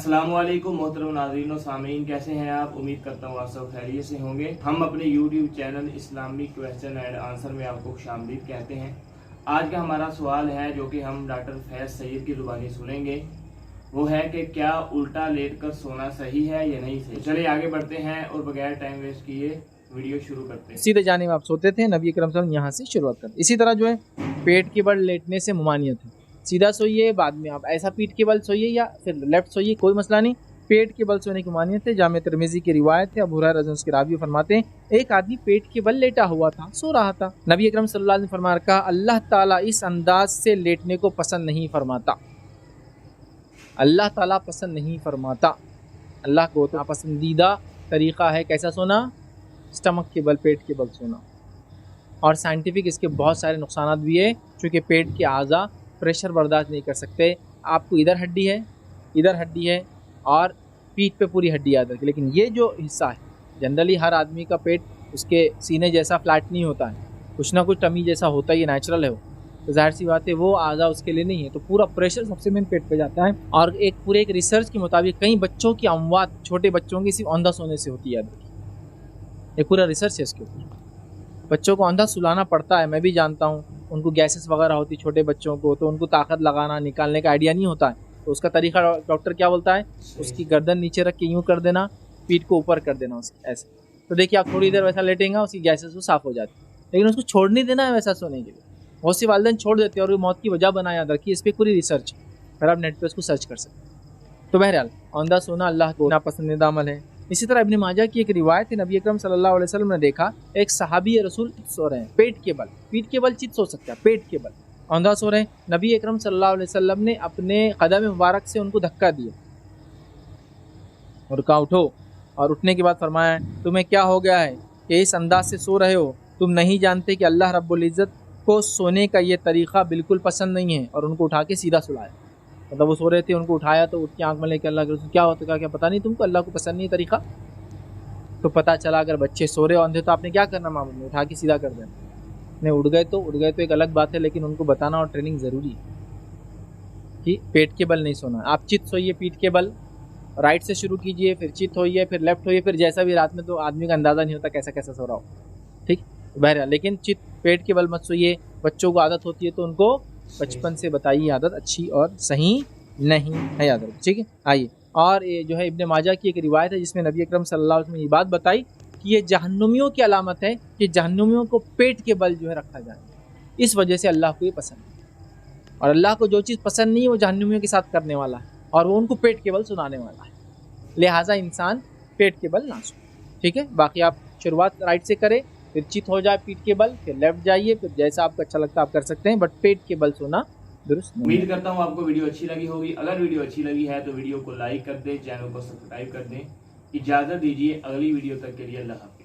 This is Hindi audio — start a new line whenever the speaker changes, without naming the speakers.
अस्सलाम वालेकुम मोहतरम नाज़रीन और सामीन, कैसे हैं आप? उम्मीद करता हूँ आप सब खैरियत से होंगे। हम अपने YouTube channel Islamic question and answer में आपको खुशामदीद कहते हैं। आज का हमारा सवाल है जो कि हम डॉक्टर फैज सैयद की ज़ुबानी सुनेंगे, वो है कि क्या उल्टा लेट कर सोना सही है या नहीं सही। तो चलिए आगे बढ़ते हैं और बगैर टाइम वेस्ट किए वीडियो शुरू करते हैं।
सीधे जाने में आप सोते थे, नबी अकरम सल्लल्लाहु अलैहि वसल्लम यहाँ से शुरुआत करते। इसी तरह जो है पेट के बल लेटने से मुमानियत है। सीधा सोइए, बाद में आप ऐसा पीठ के बल सोइए या फिर लेफ्ट सोइए, कोई मसला नहीं। पेट के बल सोने की मुमानियत है। जामे तिरमिज़ी की रिवायत है, अबू हुरैरा रज़ियल्लाहु अन्हु के रावी फरमाते हैं, एक आदमी पेट के बल लेटा हुआ था, सो रहा था। नबी अकरम सल्लल्लाहु अलैहि वसल्लम फरमा रखा, अल्लाह ताला इस अंदाज से लेटने को पसंद नहीं फरमाता। अल्लाह ताला पसंद नहीं फरमाता। अल्लाह को तो पसंदीदा तरीका है कैसा सोना? स्टमक के बल, पेट के बल सोना। और साइंटिफिक इसके बहुत सारे नुकसान भी है, चूँकि पेट के आज़ा प्रेशर बर्दाश्त नहीं कर सकते। आपको इधर हड्डी है और पीठ पे पूरी हड्डी याद रखिए। लेकिन ये जो हिस्सा है, जनरली हर आदमी का पेट उसके सीने जैसा फ्लैट नहीं होता है, कुछ ना कुछ टमी जैसा होता है, ये नेचुरल है वो। तो जाहिर सी बात है वो आज़ा उसके लिए नहीं है, तो पूरा प्रेशर सबसे मेन पेट पे जाता है। और एक रिसर्च के मुताबिक कई बच्चों की अमवात छोटे बच्चों की सिर्फ औंधा सोने से होती है, याद रखिए। एक पूरा रिसर्च है इसके ऊपर। बच्चों को अंधा सुलाना पड़ता है, मैं भी जानता हूँ। उनको गैसेस वगैरह होती छोटे बच्चों को, तो उनको ताकत लगाना निकालने का आइडिया नहीं होता है, तो उसका तरीका डॉक्टर क्या बोलता है, उसकी गर्दन नीचे रख के यूँ कर देना, पीठ को ऊपर कर देना उसकी, ऐसे। तो देखिए आप थोड़ी देर वैसा लेटेंगे, उसकी गैसेस वो साफ़ हो जाती है। लेकिन उसको छोड़ नहीं देना है वैसा सोने के लिए। बहुत सी वालिदैन छोड़ देते हैं और मौत की वजह बना, याद रखिए। इस पर पूरी रिसर्च है, अगर आप नेट पर उसको सर्च कर सकते हैं। तो बहरहाल औंधा सोना अल्लाह को नापसंदीदा अमल है। इसी तरह इब्न माजा की एक रिवायत है, नबी अकरम सल्लल्लाहु अलैहि वसल्लम ने देखा एक सहाबी रसूल सो रहे हैं पेट के बल। पीठ के बल चित सो सकता है, पेट के बल औंधा सो रहे हैं। नबी अकरम सल्लल्लाहु अलैहि वसल्लम ने अपने कदम मुबारक से उनको धक्का दिया और कहा उठो। और उठने के बाद फरमाया, तुम्हें क्या हो गया है कि इस अंदाज से सो रहे हो? तुम नहीं जानते कि अल्लाह रब्बुल इज़्ज़त को सोने का ये तरीक़ा बिल्कुल पसंद नहीं है। और उनको उठा के सीधा सुलाया। मतलब वो सो रहे थे, उनको उठाया तो उठ के आँख में लेकर अल्लाह के रसूल क्या होता है, क्या पता नहीं तुमको अल्लाह को पसंद नहीं तरीका? तो पता चला अगर बच्चे सो रहे अंधे तो आपने क्या करना, मामूल में उठा के सीधा कर देना। नहीं उड़ गए तो एक अलग बात है, लेकिन उनको बताना और ट्रेनिंग ज़रूरी है कि पेट के बल नहीं सोना। आप चित सोइए, पीठ के बल राइट से शुरू कीजिए, फिर चित होइए, फिर लेफ्ट होइए, फिर जैसा भी। रात में तो आदमी का अंदाज़ा नहीं होता कैसा कैसा सो रहा हो, ठीक बहरहाल। लेकिन चित पेट के बल मत सोइए। बच्चों को आदत होती है तो उनको बचपन से बताइए, आदत अच्छी और सही नहीं है, याद रखिए, ठीक है। आइए, और ये जो है इब्न माजा की एक रिवायत है जिसमें नबी अकरम सल्लल्लाहु अलैहि वसल्लम ने ये बात बताई कि ये जहन्नुमियों की अलामत है कि जहन्नुमियों को पेट के बल जो है रखा जाए। इस वजह से अल्लाह को ये पसंद है, और अल्लाह को जो चीज़ पसंद नहीं है वो जहन्नुमियों के साथ करने वाला है, और वो उनको पेट के बल सुनाने वाला है। लिहाजा इंसान पेट के बल ना सुने, ठीक है। बाकी आप शुरुआत राइट से करें, फिर चित हो जाए पीठ के बल, फिर लेफ्ट जाइए, फिर जैसा आपको अच्छा लगता है आप कर सकते हैं, बट पेट के बल सोना दुरुस्त नहीं।
उम्मीद करता हूँ आपको वीडियो अच्छी लगी होगी। अगर वीडियो अच्छी लगी है तो वीडियो को लाइक कर दें, चैनल को सब्सक्राइब कर दें। इजाज़त दीजिए, अगली वीडियो तक के लिए अल्लाह हाफ़िज़।